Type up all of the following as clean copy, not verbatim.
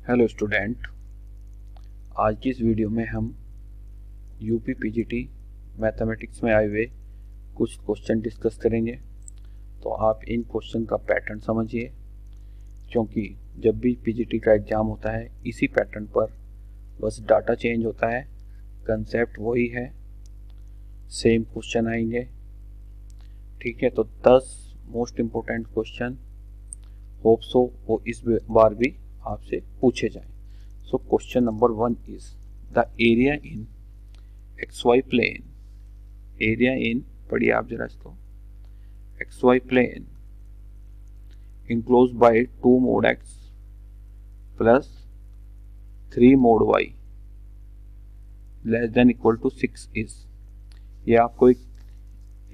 Hello student, आज की इस वीडियो में हम यूपी पीजीटी मैथमेटिक्स में आए हुए कुछ क्वेश्चन डिस्कस करेंगे। तो आप इन क्वेश्चन का पैटर्न समझिए, क्योंकि जब भी पीजीटी का एग्ज़ाम होता है इसी पैटर्न पर बस डाटा चेंज होता है, कंसेप्ट वही है, सेम क्वेश्चन आएंगे। ठीक है, तो 10 most important question hope so वो इस बार भी आपसे पूछे जाएं। So question number 1 is the area in XY plane. Area in, पढ़िए आप जरा इसको, XY plane enclosed by 2 mod X plus 3 mod Y less than equal to 6 is। ये आपको एक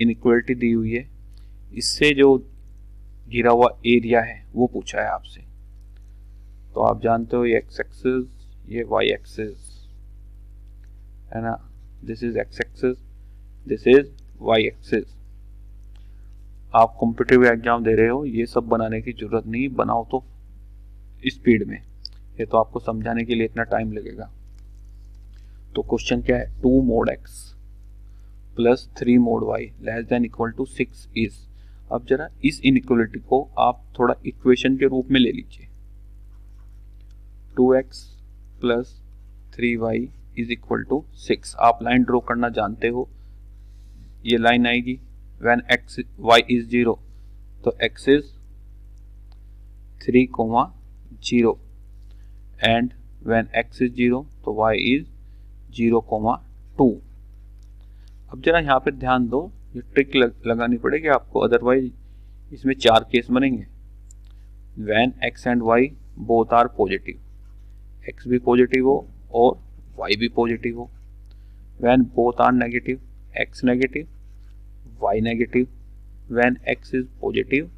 इनइक्वालिटी दी हुई है, इससे जो घिरा हुआ एरिया है वो पूछा है आपसे। तो आप जानते हो ये एक्स एक्सिस, ये वाई एक्सिस है ना, this is x axis, this is y axis. आप कॉम्पिटिटिव एग्जाम दे रहे हो, ये सब बनाने की जरूरत नहीं, बनाओ तो स्पीड में, ये तो आपको समझाने के लिए इतना टाइम लगेगा। तो क्वेश्चन क्या है, 2 mod x plus 3 mod y less than equal to 6 is. अब जरा इस इनइक्वालिटी को आप थोड़ा इक्वेशन के रूप में ले लीजिए। 2x plus 3y is equal to 6। आप लाइन ड्रॉ करना जानते हो, ये लाइन आएगी when x y is 0, तो x is 3, 0 and when x is 0 तो y is 0, 2। अब जरा यहाँ पे ध्यान दो, ये ट्रिक लगानी पड़ेगी आपको, अदरवाइज इसमें 4 केस बनेंगे। when x and y both are positive, x भी पॉजिटिव हो और y भी पॉजिटिव हो। when both are negative, x negative, y negative. when x is positive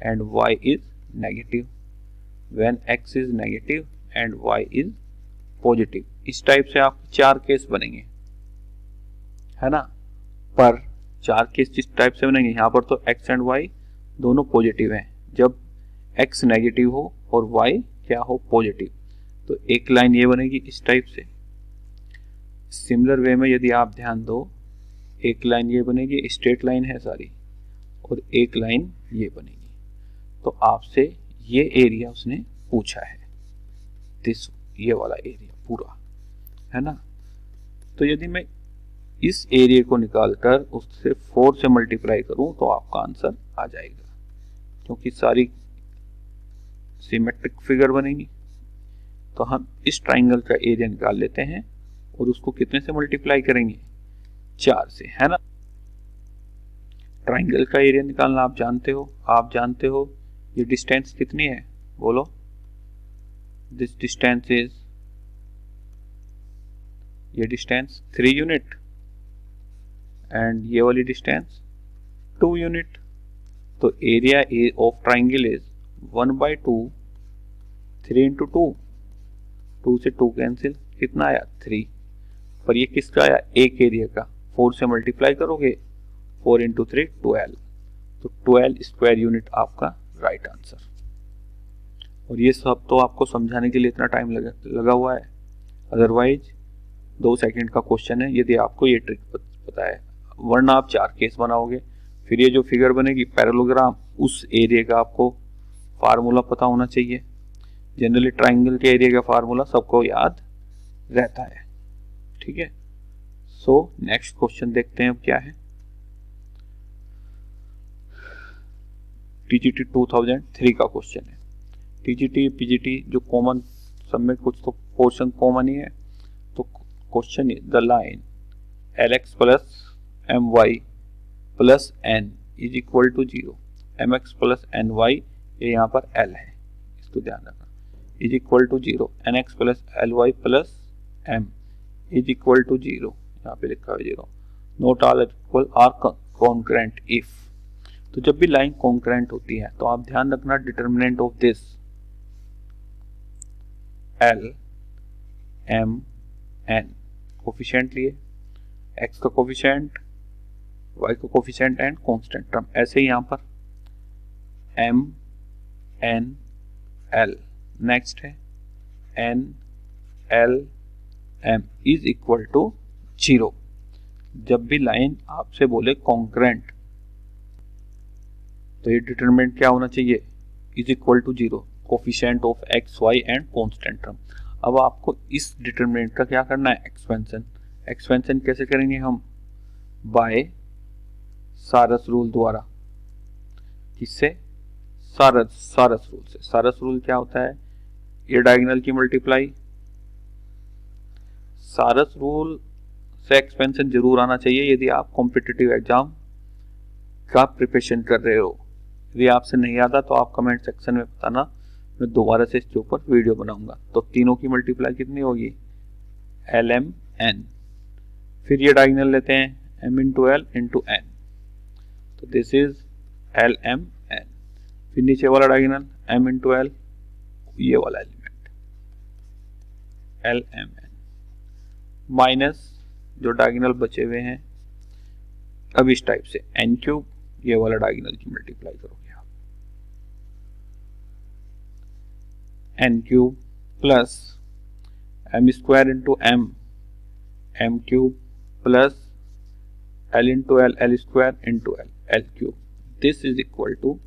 and y is negative, when x is negative and y is positive। इस type से आप 4 case बनेंगे, है ना। पर 4 केस जिस टाइप से बनेंगे, यहाँ पर तो x एंड y दोनों पॉजिटिव हैं। जब x नेगेटिव हो और y क्या हो, पॉजिटिव, तो एक लाइन ये बनेगी इस टाइप से। सिमिलर वे में यदि आप ध्यान दो, एक लाइन ये बनेगी, स्ट्रेट लाइन है सारी, और एक लाइन ये बनेगी। तो आपसे ये एरिया उसने पूछा है, दिस, ये वाला एरिया पूरा, है ना। तो यदि मैं इस एरिया को निकालकर उससे 4 से मल्टीप्लाई करूं तो आपका आंसर आ जाएगा, क्योंकि सारी सिमेट्रिक फिगर बनेगी। तो हम इस ट्राइंगल का एरिया निकाल लेते हैं और उसको कितने से मल्टीप्लाई करेंगे, 4 से, है ना। ट्राइंगल का एरिया निकालना आप जानते हो ये डिस्टेंस कितनी है, बोलो। दिस डिस्टेंस इज, ये डिस्टेंस 3 यूनिट एंड ये वाली डिस्टेंस 2 यूनिट। तो area of triangle is 1/2, 3 into 2, 2 से 2 कैंसिल, कितना आया 3। पर ये किसका आया, एक एरिया का। 4 से मल्टीप्लाई करोगे, 4 इंटू 3 12, तो 12 स्क्वायर यूनिट आपका राइट आंसर। और ये सब तो आपको समझाने के लिए इतना टाइम लगा हुआ है, अदरवाइज 2 सेकंड का क्वेश्चन है यदि आपको ये ट्रिक पता है। वरना आप 4 केस बनाओगे, फिर ये जो फिगर बनेगी पैरेललोग्राम, उस एरिया का आपको फार्मूला पता होना चाहिए। जनरली ट्राइंगल के एरिया का फार्मूला सबको याद रहता है, ठीक है। सो नेक्स्ट क्वेश्चन देखते हैं अब क्या है। टीजीटी 2003 का क्वेश्चन है। टीजीटी पीजीटी जो कॉमन, सब में कुछ तो पोर्शन कॉमन ही है। तो question is the line lx plus my plus n is equal to 0, mx plus ny, ये यहाँ पर l है, इसको ध्यान रखना, is equal to 0, nx plus ly plus m is equal to 0, यहाँ पे लिखा है 0, not all equal are concurrent if. तो जब भी लाइन कॉन्करेंट होती है तो आप ध्यान रखना, determinant of this l m n, coefficient लिए, x का कोफिशिएंट, y का कोफिशिएंट एंड कांस्टेंट टर्म। ऐसे ही यहाँ पर m n l। नेक्स्ट है n l m is equal to 0। जब भी लाइन आपसे बोले कॉन्करेंट तो ये डिटरमिनेंट क्या होना चाहिए, is equal to 0, coefficient of x y and constant term. अब आपको इस डिटरमिनेंट का क्या करना है, एक्सपेंशन। एक्सपेंशन कैसे करेंगे हम, बाय सारस रूल द्वारा। किससे, सारस रूल से। सारस रूल क्या होता है, ये डायगोनल की मल्टीप्लाई। सारस रूल से एक्सपेंशन जरूर आना चाहिए यदि आप कॉम्पिटिटिव एग्जाम का प्रिपरेशन कर रहे हो। यदि आपसे नहीं आता तो आप कमेंट सेक्शन में बताना, मैं दोबारा से इसके ऊपर वीडियो बनाऊंगा। तो तीनों की मल्टीप्लाई कितनी होगी, एल एम एन। फिर ये डायगोनल लेते हैं m into L into N, तो this is L M N. फिर नीचे वाला डायगोनल m इंटू एल, ये वाला element L M N, minus जो डायगोनल बचे हुए हैं अब इस टाइप से n क्यूब, ये वाला डायगोनल की मल्टीप्लाई करोगे आप, n cube plus m square into m cube plus l into l square into l cube, this is equal to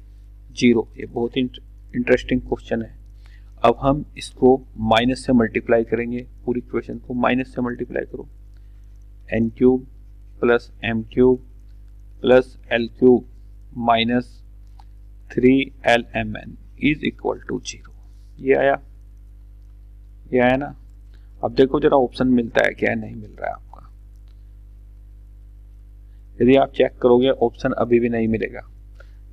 0। ये बहुत ही इंटरेस्टिंग क्वेश्चन है। अब हम इसको माइनस से मल्टीप्लाई करेंगे, पूरी इक्वेशन को माइनस से मल्टीप्लाई करो, n cube plus m cube plus l cube minus 3lmn is equal to 0। ये आया, ये आया ना। अब देखो जरा ऑप्शन मिलता है क्या नहीं मिल रहा है आपका। यदि आप चेक करोगे ऑप्शन अभी भी नहीं मिलेगा,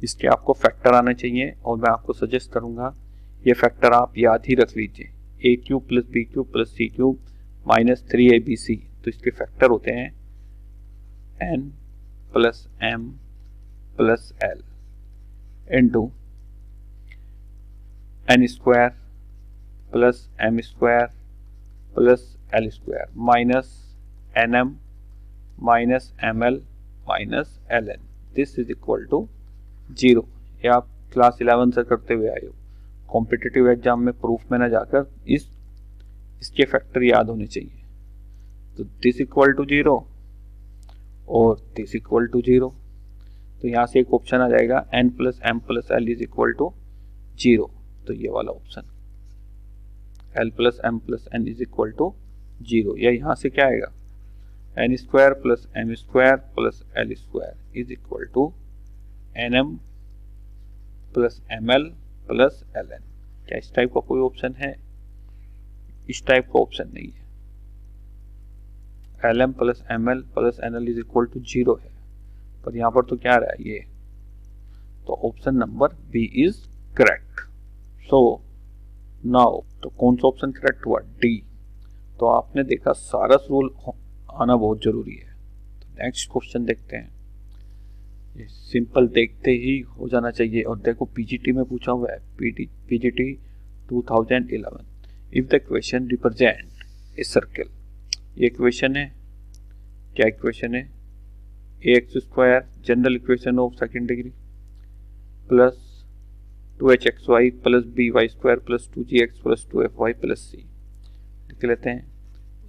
इसके आपको फैक्टर आने चाहिए। और मैं आपको सजेस्ट करूंगा ये फैक्टर आप याद ही रख लीजिए, A cube plus B cube plus C cube minus 3abc। तो इसके फैक्टर होते हैं n plus m plus l into n square plus m square plus l square minus nm minus ml minus ln, this is equal to 0। ये आप class 11 से करते हुए आए हो। कॉम्पिटिटिव एग्जाम में प्रूफ में ना जाकर इसके फैक्टर याद होने चाहिए। तो दिस इक्वल टू 0 और दिस इक्वल टू 0, तो यहाँ से एक ऑप्शन आ जाएगा n plus m plus l is equal to 0। तो ये वाला option l plus m plus n is equal to 0, या यहाँ से क्या आएगा, n square plus m square plus l square is equal to nm plus ml plus ln। क्या इस टाइप का कोई ऑप्शन है, इस टाइप का ऑप्शन नहीं है। lm plus ml plus nl is equal to 0 है, पर यहाँ पर तो क्या रहा है ये, तो option number B is correct. So now तो कौन सा ऑप्शन करेक्ट हुआ, डी। तो आपने देखा सारस रूल आना बहुत जरूरी है। तो नेक्स्ट क्वेश्चन देखते हैं, ये सिंपल देखते ही हो जाना चाहिए। और देखो पीजीटी में पूछा हुआ है, PGT 2011, if the equation represent a circle. ये इक्वेशन है, क्या इक्वेशन है, ax square general equation of second degree plus 2hxy plus by square plus 2gx plus 2fy plus c। लिख लेते हैं,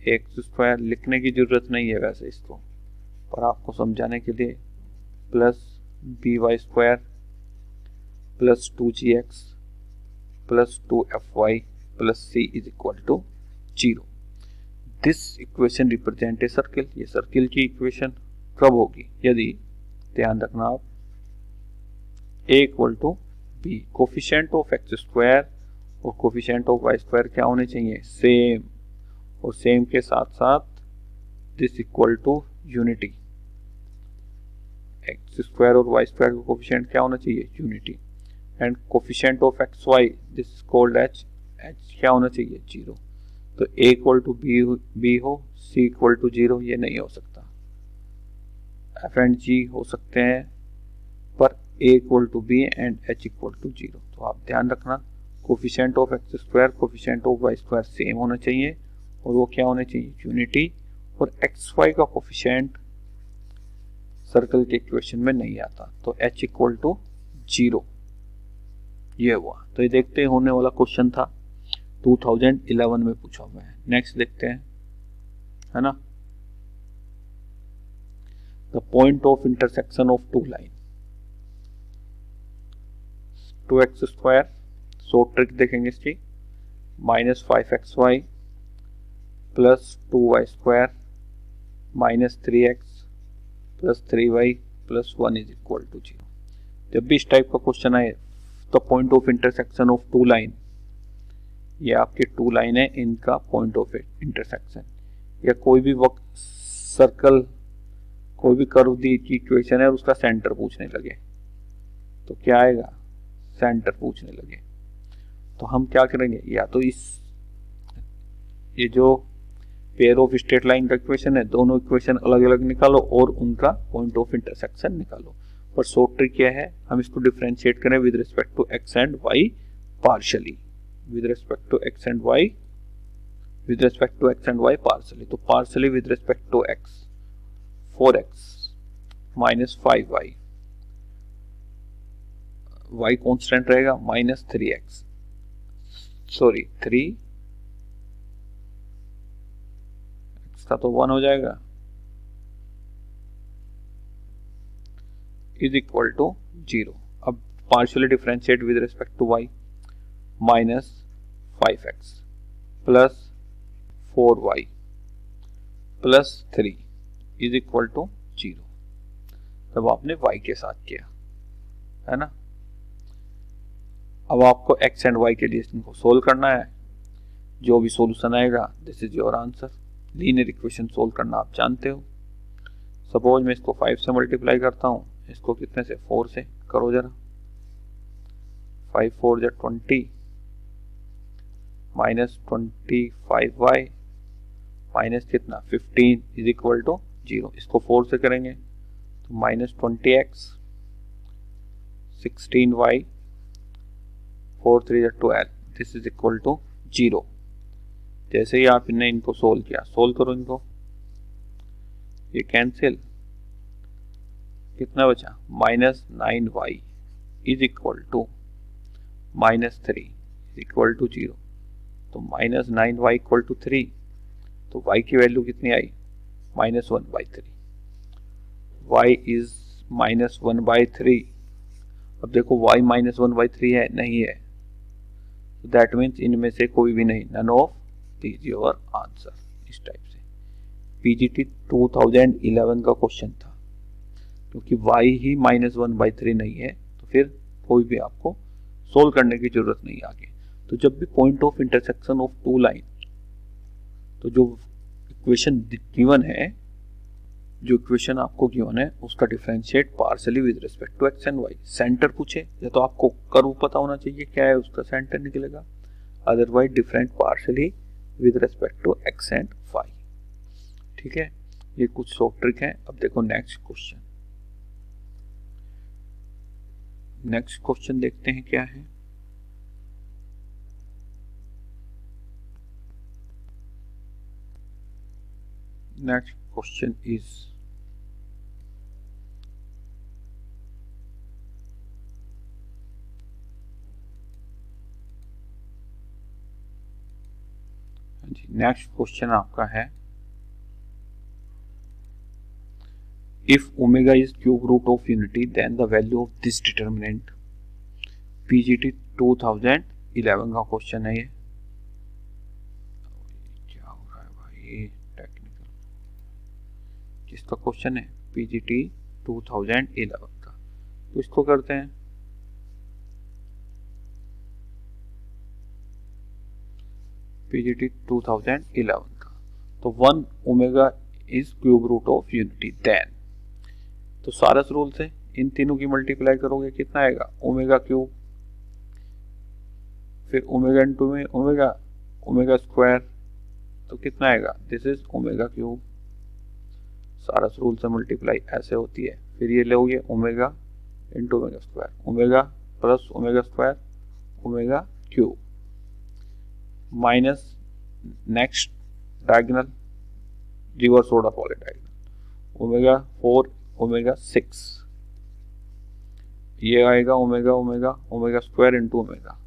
एक्स स्क्वायर लिखने की जरूरत नहीं है वैसे इसको, पर आपको समझाने के लिए, plus by square plus 2gx plus 2fy plus c is equal to 0। This equation represent a circle. ये सर्किल की इक्वेशन कब होगी, यदि, ध्यान रखना आप, a equal to b, coefficient of x square और कोफिशिएंट ऑफ वाई स्क्वायर क्या होने चाहिए, सेम, और सेम के साथ साथ this equal to unity. X square और वाई स्क्वायर का कोफिशिएंट क्या होना चाहिए, unity. And coefficient of x why this is called H, H क्या होना चाहिए, 0। तो a इक्वल टू बी हो, c इक्वल टू 0 ये नहीं हो सकता। f एंड g हो सकते हैं, पर a equal to b and h equal to 0। तो आप ध्यान रखना, coefficient of x square coefficient of y square same होना चाहिए, और वो क्या होने चाहिए, यूनिटी। और एक्स वाई का कोफिशिएंट सर्कल के इक्वेशन में नहीं आता, तो h इक्वल टू 0 ये हुआ। तो ये देखते होने वाला क्वेश्चन था। 2011 में पूछा हुआ है। नेक्स्ट देखते हैं, है ना। The point of intersection of two line, 2x², short trick देखेंगे इसकी, -5xy plus 2y² minus 3x plus 3y plus 1 is equal to 0। जब भी इस टाइप का क्वेश्चन आए तो point of intersection of two line, ये आपकी टू लाइन है, इनका पॉइंट ऑफ इंटरसेक्शन, या कोई भी वक्त सर्कल, कोई भी कर्व दी की इक्वेशन है और उसका सेंटर पूछने लगे तो क्या आएगा, सेंटर पूछने लगे तो हम क्या करेंगे, या तो ये जो पेयर ऑफ स्ट्रेट लाइन का इक्वेशन है, दोनों इक्वेशन अलग अलग निकालो और उनका पॉइंट ऑफ इंटरसेक्शन निकालो। पर शॉर्ट ट्रिक क्या है, हम इसको डिफरेंशिएट करें with respect to x and Y partially, with respect to x and Y, with respect to x and Y partially. तो partially with respect to X 4x minus 5y, y constant रहेगा, minus 3x, sorry 3 x का तो 1 हो जाएगा, is equal to 0। अब partially differentiate with respect to y, minus 5x plus 4y plus 3 is equal to 0। तब आपने y के साथ किया, है ना। अब आपको x एंड y के लिए इनको सोल्व करना है, जो भी सॉल्यूशन आएगा this is your answer. Linear equation solve करना आप जानते हो। सपोज मैं इसको 5 से मल्टीप्लाई करता हूँ, इसको कितने से, 4 से करो जरा, 5 4 जा 20 माइनस 25y माइनस कितना 15 इज इक्वल टू 0। इसको 4 से करेंगे तो माइनस 20x 16y 4 3 जा 12 दिस इज इक्वल टू 0। जैसे ही आप इन्हें इनको सोल्व किया, सोल्व करो इनको, ये कैंसिल, कितना बचा, minus 9y is equal to minus 3 is equal to 0। तो माइनस 9y इक्वल टू 3, तो y की वैल्यू कितनी आई, माइनस 1/3, y इज माइनस 1/3। अब देखो y माइनस 1/3 है, नहीं है, दैट मीन्स इनमें से कोई भी नहीं, none of these your answer. इस टाइप से पीजीटी 2011 का क्वेश्चन था, क्योंकि y ही माइनस 1/3 नहीं है तो फिर कोई भी आपको सोल्व करने की जरूरत नहीं आगे। तो जब भी point of intersection of two line, तो जो इक्वेशन गिवन है, जो इक्वेशन आपको गिवन है उसका differentiate partially with respect to x and y. Centre पूछे या तो आपको कर्व पता होना चाहिए क्या है, उसका सेंटर निकलेगा, otherwise different partially with respect to x and y. ठीक है, ये कुछ शॉर्ट ट्रिक है। अब देखो नेक्स्ट क्वेश्चन, नेक्स्ट क्वेश्चन देखते हैं क्या है। Next question is next question आपका है, if omega is cube root of unity then the value of this determinant। PGT 2011 का क्वेश्चन है ये। क्या हो रहा है भाई, टेक्निकल किसका क्वेश्चन है, PGT 2011 का। तो इसको करते हैं, PGT 2011 का। तो 1 omega is cube root of unity, then तो सारस रूल से इन तीनों की मल्टीप्लाई करोगे कितना आएगा, ओमेगा क्यूब, फिर ओमेगा इंटू में ओमेगा, ओमेगा स्क्वायर, तो कितना आएगा, this is omega cube. Sarrus rule से मल्टीप्लाई ऐसे होती है। फिर ये लोगे omega into omega square, omega plus omega square omega cube, minus next diagonal reverse order वाले डायगोनल, ओमेगा 4 ओमेगा 6, ये आएगा omega omega omega square into omega,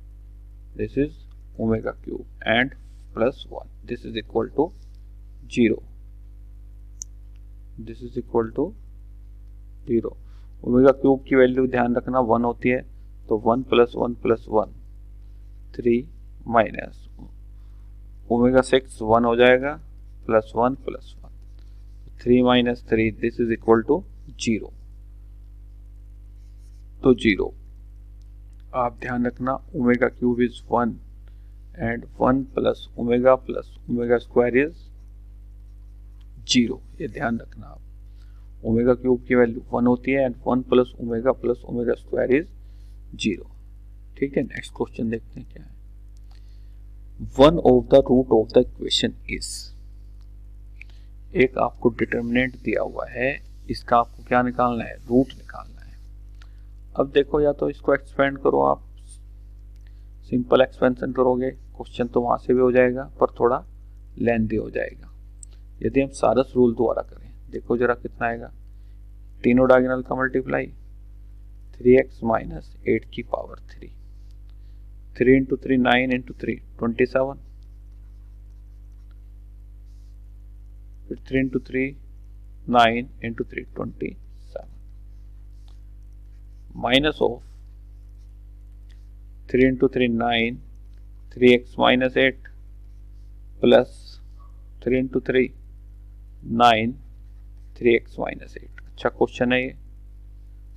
this is omega cube and plus 1, this is equal to 0, this is equal to 0। Omega cube की value ध्यान रखना 1 होती है, तो 1 plus 1 plus 1 3 minus omega 6 1 हो जाएगा, plus 1 plus 1 3 minus 3, this is equal to 0। तो 0, आप ध्यान रखना omega cube is 1 and 1 plus omega square is 0, ये ध्यान रखना आप। ओमेगा क्यूब की वैल्यू 1 होती है and 1 plus omega square is 0। ठीक है, नेक्स्ट क्वेश्चन देखते हैं क्या है। One of the root of the equation is, एक आपको डिटर्मिनेंट दिया हुआ है, इसका आपको क्या निकालना है, रूट निकालना है। अब देखो, या तो इसको एक्सपेंड करो, आप सिंपल एक्सपेंशन करोगे क्वेश्चन तो वहां से भी हो जाएगा, पर थोड़ा लेंथी हो जाएगा। यदि हम सारस रूल द्वारा करें, देखो जरा कितना आएगा, तीनों डायगोनल का मल्टीप्लाई 3x माइनस 8 की पावर 3, 3 इंटू 3 9 इंटू 3 27, फिर 3 into 3 9 into 3 27, minus of 3 into 3 9 3x minus 8 plus 3 into 3 9 3x minus 8, अच्छा क्वेश्चन है ये,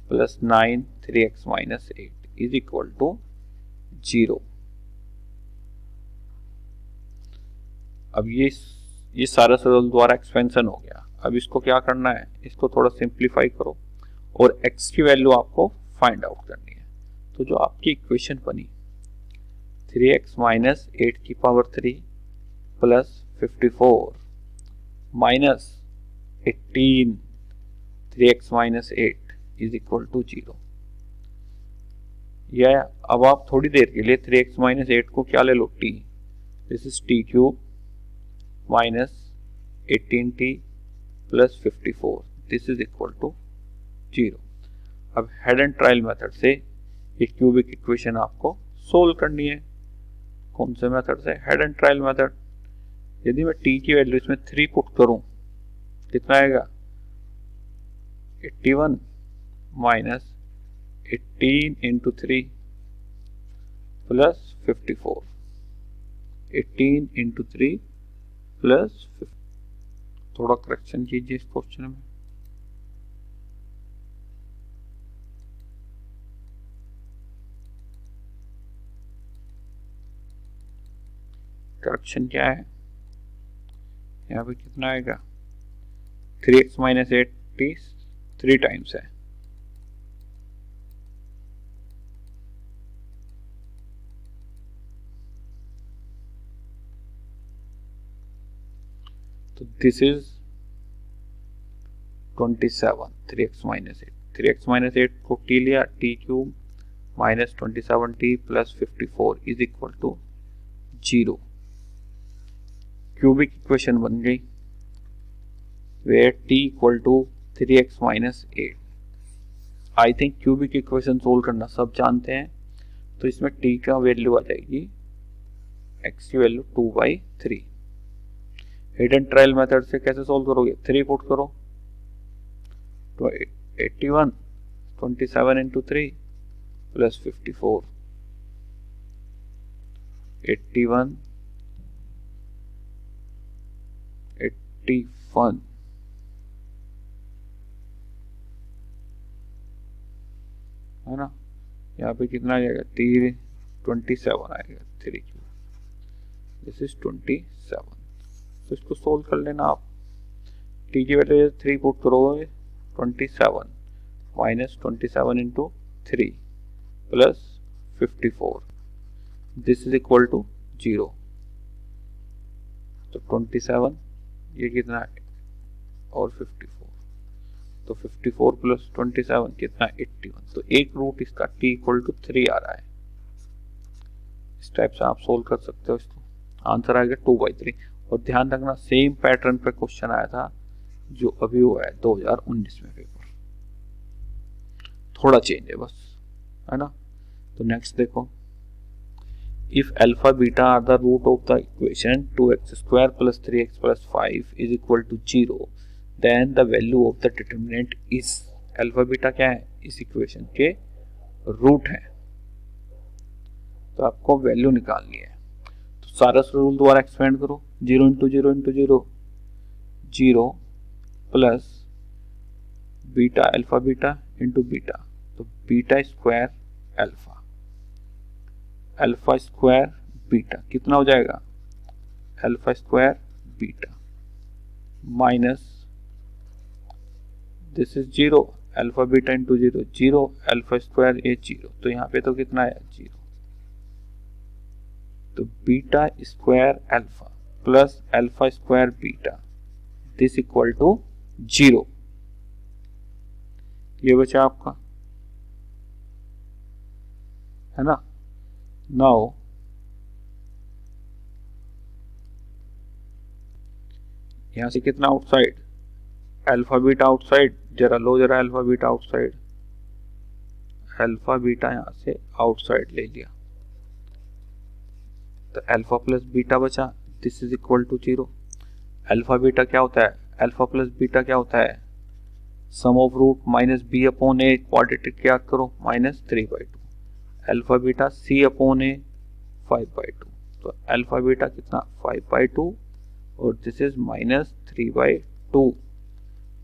plus 9 3x minus 8 is equal to 0। अब ये सारा सरल द्वारा एक्सपेंशन हो गया। अब इसको क्या करना है, इसको थोड़ा सिंप्लीफाई करो और x की वैल्यू आपको फाइंड आउट करनी है। तो जो आपकी इक्वेशन बनी 3x माइनस 8 की power 3 plus 54 minus 18 3x minus 8 is equal to 0। या अब आप थोड़ी देर के लिए 3x माइनस 8 को क्या ले लो, t, this is t cube minus 18t plus 54, this is equal to 0। अब हेड एंड ट्रायल मेथड से ये क्यूबिक इक्वेशन आपको सोल्व करनी है। कौन से मेथड से, हेड एंड ट्रायल मेथड। यदि मैं t की वैल्यू इसमें 3 पुट करूं, कितना आएगा, 81 minus 18 into 3 plus 54, 18 into 3 plus 50। थोड़ा करेक्शन कीजिए इस क्वेश्चन में, करेक्शन क्या है, यहाँ पे कितना आएगा, 3x माइनस 8 3 टाइम्स है, तो this is 27, 3x minus 8, 3x minus 8 को t लिया, t cube minus 27t plus 54 is equal to 0। Cubic equation बन गई where t equal to 3x minus 8। I think cubic equation solve करना सब जानते हैं, तो इसमें t का वैल्यू आ जाएगी, x की value 2/3। Head and trial method से कैसे सोल्व करोगे, 3 पुट करो, तो 81 27 इंटू 3 प्लस 54, 81 81 है ना, यहाँ पे कितना आ जाएगा, 27 आएगा, 3 क्यूब, दिस इज 27। तो इसको सोल्व कर लेना आप, t की वैल्यू 3 पुट करोगे, 27 minus 27 into 3 plus 54, this is equal to 0। तो 27 ये कितना है, और 54, तो 54 प्लस 27 कितना, 81। तो एक रूट इसका t इक्वल टू 3 आ रहा है। इस टाइप से आप सोल्व कर सकते हो इसको, आंसर आएगा 2/3। और ध्यान रखना सेम पैटर्न पे क्वेश्चन आया था जो अभी हुआ है 2019 में पेपर, थोड़ा चेंज है बस, है ना। तो नेक्स्ट देखो, if alpha beta are the root of the equation 2x square plus 3x plus 5 is equal to 0, then the value of the determinant is, alpha beta क्या है, इस इक्वेशन के रूट है, तो आपको वैल्यू निकालनी है। तो सारा रूल दोबारा एक्सपेंड करो, 0 into 0 into 0, 0 plus beta alpha beta into beta, तो beta square alpha, alpha square beta कितना हो जाएगा, alpha square beta minus this is 0, alpha beta into 0, 0 alpha square a 0, तो यहाँ पे तो कितना है 0, तो beta square alpha plus alpha square beta this equal to 0, ये बचा आपका, है ना। नाउ यहां से कितना आउटसाइड, अल्फा बीटा आउटसाइड, जरा लो जरा alpha beta outside, alpha beta यहां से आउटसाइड ले लिया, तो अल्फा प्लस बीटा बचा, this is equal to 0। Alpha beta क्या होता है, अल्फा प्लस बीटा क्या होता है, sum of root minus B upon A, quadratic क्या करो minus 3/2, alpha beta C upon A 5/2, तो अल्फा बीटा कितना 5/2 और this is minus 3/2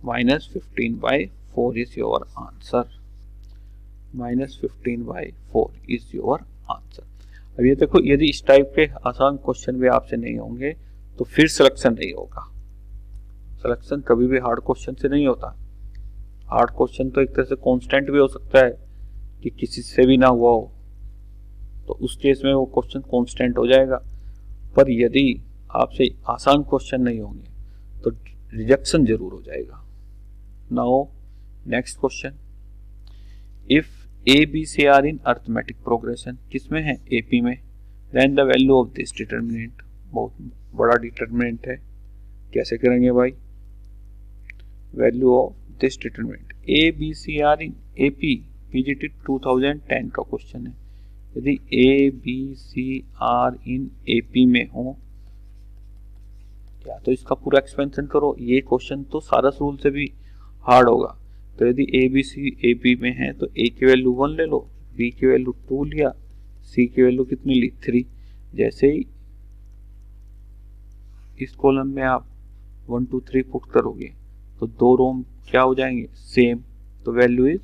minus 15/4 is your answer, minus 15/4 is your answer. अब ये देखो, यदि इस टाइप के आसान क्वेश्चन भी आपसे नहीं होंगे तो फिर सिलेक्शन नहीं होगा, सिलेक्शन कभी भी हार्ड क्वेश्चन से नहीं होता। हार्ड क्वेश्चन तो एक तरह से कांस्टेंट भी हो सकता है कि किसी से भी ना हुआ हो, तो उस केस में वो क्वेश्चन कांस्टेंट हो जाएगा, पर यदि आपसे आसान क्वेश्चन नहीं होंगे तो रिजेक्शन जरूर हो जाएगा। Now next question, if A B C are in arithmetic progression, किसमें है एपी में, then the value of this determinant, बहुत बड़ा डिटरमिनेंट है, कैसे करेंगे भाई, value of this determinant, A B C are in AP, PGT 2010 का क्वेश्चन है। यदि A B C are in AP में हो, या तो इसका पूरा एक्सपेंशन करो, ये क्वेश्चन तो सारा रूल से भी हार्ड होगा। तो यदि A B C A P में है तो ए की वैल्यू 1 ले लो, बी की वैल्यू 2 लिया, सी की वैल्यू कितनी ली 3। जैसे ही इस कॉलम में आप 1 2 3 पुट करोगे तो दो रो क्या हो जाएंगे सेम, तो वैल्यू इज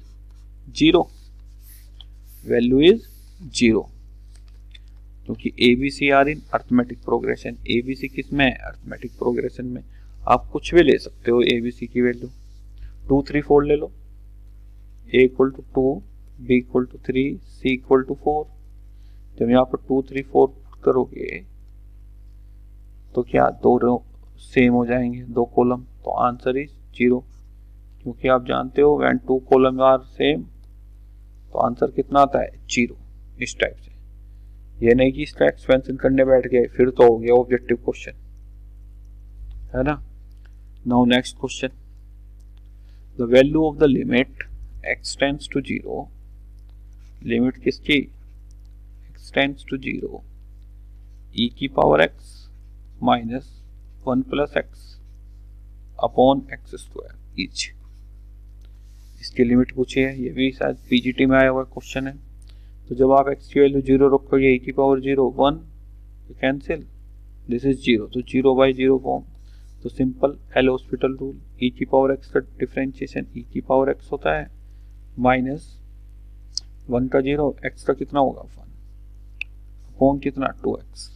0, वैल्यू इज 0, क्योंकि A B C are in arithmetic progression, A B C किस में है अर्थमेटिक प्रोग्रेशन में, आप कुछ भी ले सकते हो ए बी सी की वैल्यू, 2 3 4 ले लो, A equal to 2, B equal to 3, C equal to 4। जब यहाँ पर 2 3 4 करोगे तो क्या दो रो सेम हो जाएंगे, दो कॉलम, तो आंसर इज 0, क्योंकि आप जानते हो व्हेन 2 कॉलम आर सेम तो आंसर कितना आता है 0। इस टाइप से, ये नहीं कि इसका एक्सपेंशन करने बैठ गए फिर तो हो गया ऑब्जेक्टिव क्वेश्चन, है ना। Now next question, the value of the limit x tends to 0, limit किसकी x टेंड्स टू 0, e की power x minus 1 plus x upon x square each, इसकी लिमिट पूछी है, ये भी शायद पीजीटी में आया हुआ क्वेश्चन है। तो जब आप x की वैल्यू 0 रखोगे, e की पावर 0 1 कैंसिल, दिस इज 0, तो 0/0 फॉर्म, तो simple L hospital rule, e की पावर x का डिफरेंशिएशन e की पावर x होता है माइनस 1 का 0, x का कितना होगा 1 अपॉन कितना 2x,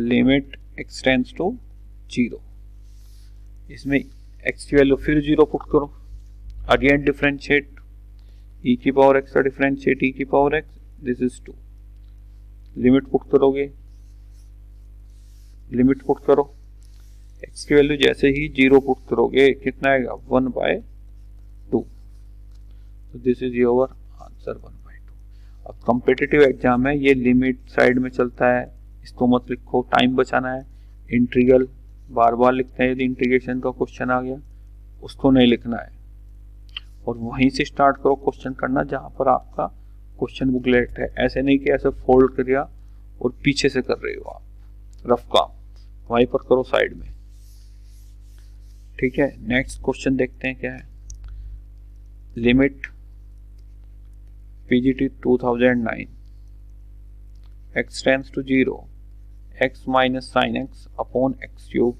limit x tends to 0, इसमें x की वैल्यू फिर 0 पुट करो, अगेन डिफरेंशिएट, e की पावर x का डिफरेंशिएट e की power x, this is 2, limit put करोगे, लिमिट पुट करो, x की वैल्यू जैसे ही 0 पुट करोगे कितना आएगा 1/2, तो दिस इज योर आंसर 1/2। अब कॉम्पिटिटिव एग्जाम है, ये लिमिट साइड में चलता है, इसको मत लिखो, टाइम बचाना है, इंटीग्रल बार बार लिखते हैं, यदि इंटीग्रेशन का क्वेश्चन आ गया उसको नहीं लिखना है, और वहीं से स्टार्ट करो क्वेश्चन करना जहां पर आपका क्वेश्चन बुकलेट है, ऐसे नहीं कि ऐसे फोल्ड कर दिया और पीछे से कर रहे हो आप रफ काम, वहीं पर करो साइड में। ठीक है, नेक्स्ट क्वेश्चन देखते हैं क्या है। Limit PGT 2009 x tends to 0 x minus sin x upon x cube,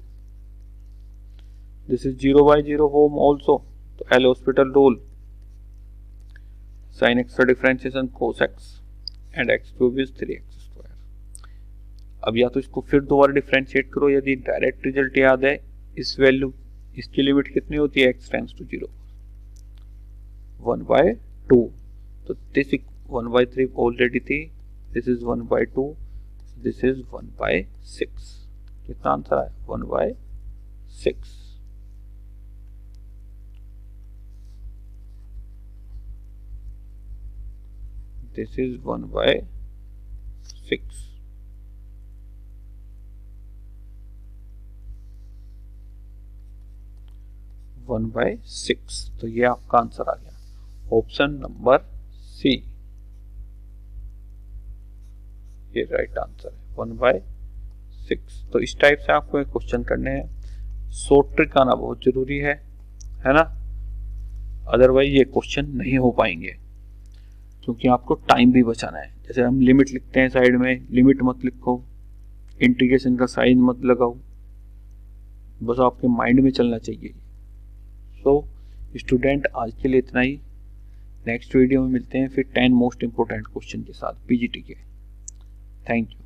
this is 0 by 0 form also, तो L hospital rule, sin x का differentiation cos x and x cube is 3x square. अब या तो इसको फिर दोबारा differentiate करो, यदि डायरेक्ट रिजल्ट याद है, इस वैल्यू इसकी लिमिट कितनी होती है, x टेंड्स टू 0 1/2, तो दिस 1/3 ऑलरेडी थी, दिस इज 1/2, दिस इज 1/6, कितना आंसर है 1/6। This is 1/6। वन बाय 6, तो ये आपका आंसर आ गया ऑप्शन नंबर सी, ये राइट आंसर है 1/6। तो इस टाइप से आपको एक क्वेश्चन करने हैं, शॉर्ट ट्रिक आना बहुत जरूरी है ना, अदरवाइज ये क्वेश्चन नहीं हो पाएंगे, क्योंकि आपको टाइम भी बचाना है। जैसे हम लिमिट लिखते हैं साइड में, लिमिट मत लिखो, इंटीग्रेशन का साइन मत लगाओ, बस आपके माइंड में चलना चाहिए। तो स्टूडेंट आज के लिए इतना ही, नेक्स्ट वीडियो में मिलते हैं फिर 10 मोस्ट इंपोर्टेंट क्वेश्चन के साथ पीजीटी के। Thank you.